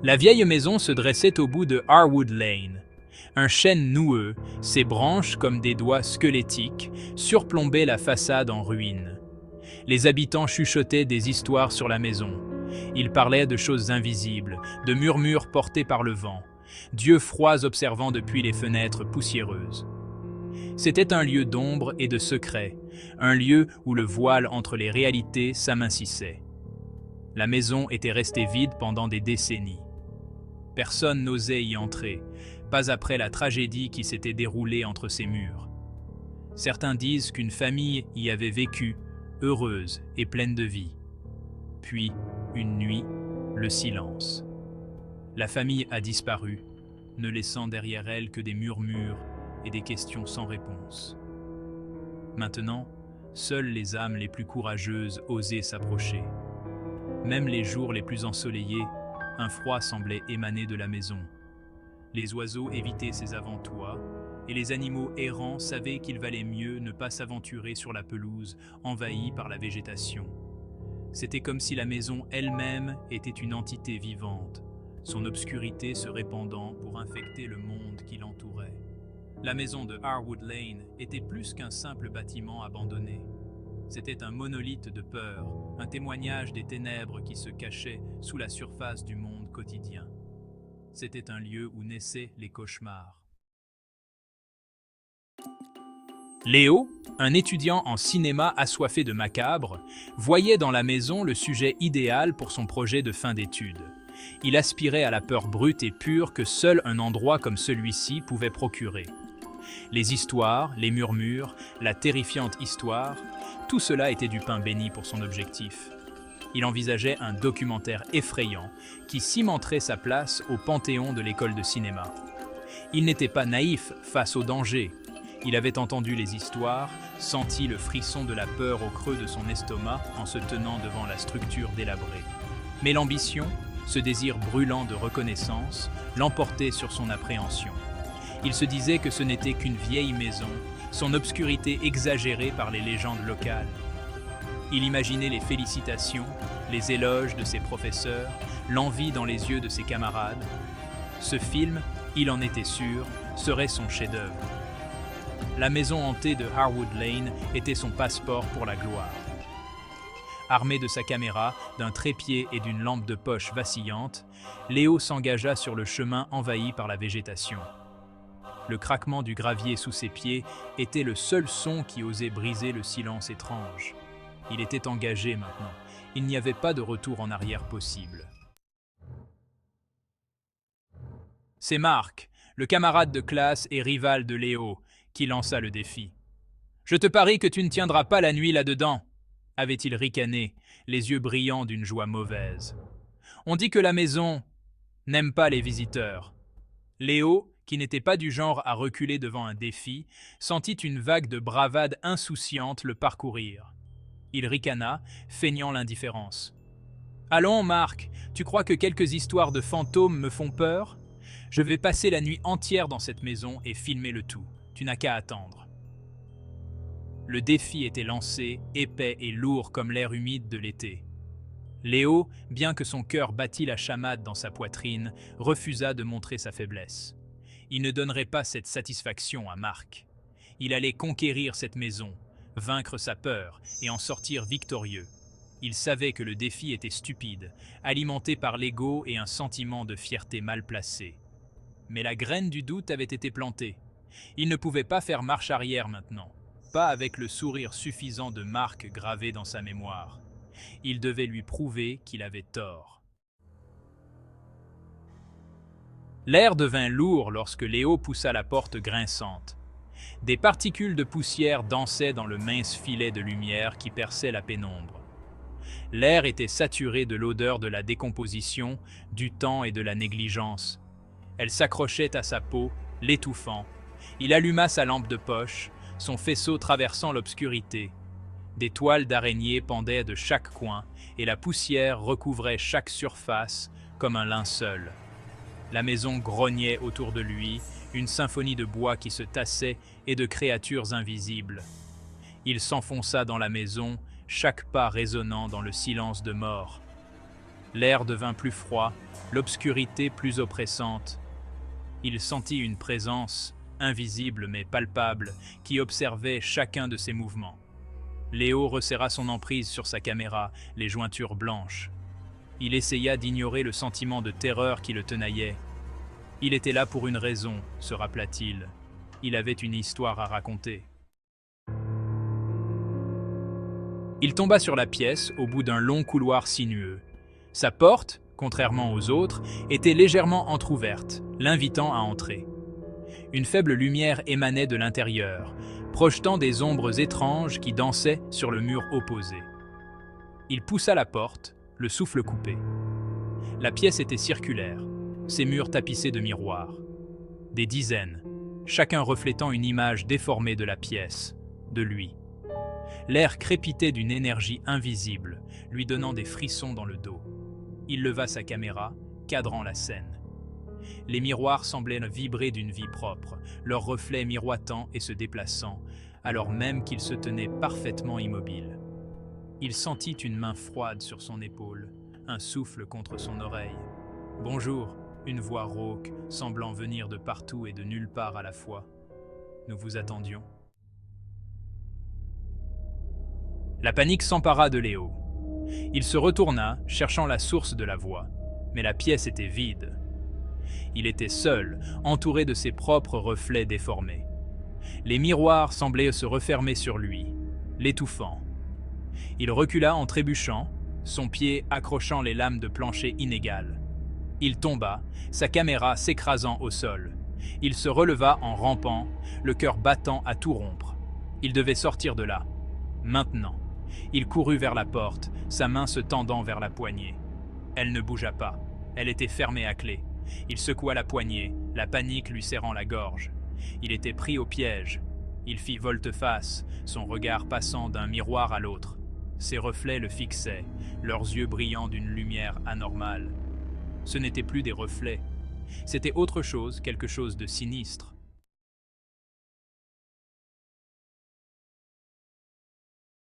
La vieille maison se dressait au bout de Harwood Lane. Un chêne noueux, ses branches comme des doigts squelettiques, surplombaient la façade en ruine. Les habitants chuchotaient des histoires sur la maison. Ils parlaient de choses invisibles, de murmures portés par le vent, d'yeux froids observant depuis les fenêtres poussiéreuses. C'était un lieu d'ombre et de secret, un lieu où le voile entre les réalités s'amincissait. La maison était restée vide pendant des décennies. Personne n'osait y entrer, pas après la tragédie qui s'était déroulée entre ces murs. Certains disent qu'une famille y avait vécu, heureuse et pleine de vie. Puis, une nuit, le silence. La famille a disparu, ne laissant derrière elle que des murmures et des questions sans réponse. Maintenant, seules les âmes les plus courageuses osaient s'approcher. Même les jours les plus ensoleillés, un froid semblait émaner de la maison. Les oiseaux évitaient ses avant-toits, et les animaux errants savaient qu'il valait mieux ne pas s'aventurer sur la pelouse envahie par la végétation. C'était comme si la maison elle-même était une entité vivante, son obscurité se répandant pour infecter le monde qui l'entourait. La maison de Harwood Lane était plus qu'un simple bâtiment abandonné. C'était un monolithe de peur, un témoignage des ténèbres qui se cachaient sous la surface du monde quotidien. C'était un lieu où naissaient les cauchemars. Léo, un étudiant en cinéma assoiffé de macabre, voyait dans la maison le sujet idéal pour son projet de fin d'études. Il aspirait à la peur brute et pure que seul un endroit comme celui-ci pouvait procurer. Les histoires, les murmures, la terrifiante histoire, tout cela était du pain béni pour son objectif. Il envisageait un documentaire effrayant qui cimenterait sa place au panthéon de l'école de cinéma. Il n'était pas naïf face au danger. Il avait entendu les histoires, senti le frisson de la peur au creux de son estomac en se tenant devant la structure délabrée. Mais l'ambition, ce désir brûlant de reconnaissance, l'emportait sur son appréhension. Il se disait que ce n'était qu'une vieille maison, son obscurité exagérée par les légendes locales. Il imaginait les félicitations, les éloges de ses professeurs, l'envie dans les yeux de ses camarades. Ce film, il en était sûr, serait son chef-d'œuvre. La maison hantée de Harwood Lane était son passeport pour la gloire. Armé de sa caméra, d'un trépied et d'une lampe de poche vacillante, Léo s'engagea sur le chemin envahi par la végétation. Le craquement du gravier sous ses pieds était le seul son qui osait briser le silence étrange. Il était engagé maintenant. Il n'y avait pas de retour en arrière possible. C'est Marc, le camarade de classe et rival de Léo, qui lança le défi. « Je te parie que tu ne tiendras pas la nuit là-dedans !» avait-il ricané, les yeux brillants d'une joie mauvaise. « On dit que la maison n'aime pas les visiteurs. » Léo, qui n'était pas du genre à reculer devant un défi, sentit une vague de bravade insouciante le parcourir. Il ricana, feignant l'indifférence. « Allons, Marc, tu crois que quelques histoires de fantômes me font peur ? Je vais passer la nuit entière dans cette maison et filmer le tout. Tu n'as qu'à attendre. » Le défi était lancé, épais et lourd comme l'air humide de l'été. Léo, bien que son cœur battît la chamade dans sa poitrine, refusa de montrer sa faiblesse. Il ne donnerait pas cette satisfaction à Marc. Il allait conquérir cette maison, vaincre sa peur et en sortir victorieux. Il savait que le défi était stupide, alimenté par l'ego et un sentiment de fierté mal placé. Mais la graine du doute avait été plantée. Il ne pouvait pas faire marche arrière maintenant, pas avec le sourire suffisant de Marc gravé dans sa mémoire. Il devait lui prouver qu'il avait tort. L'air devint lourd lorsque Léo poussa la porte grinçante. Des particules de poussière dansaient dans le mince filet de lumière qui perçait la pénombre. L'air était saturé de l'odeur de la décomposition, du temps et de la négligence. Elle s'accrochait à sa peau, l'étouffant. Il alluma sa lampe de poche, son faisceau traversant l'obscurité. Des toiles d'araignée pendaient de chaque coin et la poussière recouvrait chaque surface comme un linceul. La maison grognait autour de lui, une symphonie de bois qui se tassait et de créatures invisibles. Il s'enfonça dans la maison, chaque pas résonnant dans le silence de mort. L'air devint plus froid, l'obscurité plus oppressante. Il sentit une présence, invisible mais palpable, qui observait chacun de ses mouvements. Léo resserra son emprise sur sa caméra, les jointures blanches. Il essaya d'ignorer le sentiment de terreur qui le tenaillait. Il était là pour une raison, se rappela-t-il. Il avait une histoire à raconter. Il tomba sur la pièce au bout d'un long couloir sinueux. Sa porte, contrairement aux autres, était légèrement entr'ouverte, l'invitant à entrer. Une faible lumière émanait de l'intérieur, projetant des ombres étranges qui dansaient sur le mur opposé. Il poussa la porte, le souffle coupé. La pièce était circulaire, ses murs tapissés de miroirs. Des dizaines, chacun reflétant une image déformée de la pièce, de lui. L'air crépitait d'une énergie invisible, lui donnant des frissons dans le dos. Il leva sa caméra, cadrant la scène. Les miroirs semblaient vibrer d'une vie propre, leurs reflets miroitant et se déplaçant, alors même qu'il se tenait parfaitement immobile. Il sentit une main froide sur son épaule, un souffle contre son oreille. « Bonjour », une voix rauque, semblant venir de partout et de nulle part à la fois. « Nous vous attendions. » La panique s'empara de Léo. Il se retourna, cherchant la source de la voix, mais la pièce était vide. Il était seul, entouré de ses propres reflets déformés. Les miroirs semblaient se refermer sur lui, l'étouffant. Il recula en trébuchant, son pied accrochant les lames de plancher inégales. Il tomba, sa caméra s'écrasant au sol. Il se releva en rampant, le cœur battant à tout rompre. Il devait sortir de là, maintenant. Il courut vers la porte, sa main se tendant vers la poignée. Elle ne bougea pas, elle était fermée à clé. Il secoua la poignée, la panique lui serrant la gorge. Il était pris au piège. Il fit volte-face, son regard passant d'un miroir à l'autre. Ses reflets le fixaient, leurs yeux brillant d'une lumière anormale. Ce n'étaient plus des reflets. C'était autre chose, quelque chose de sinistre.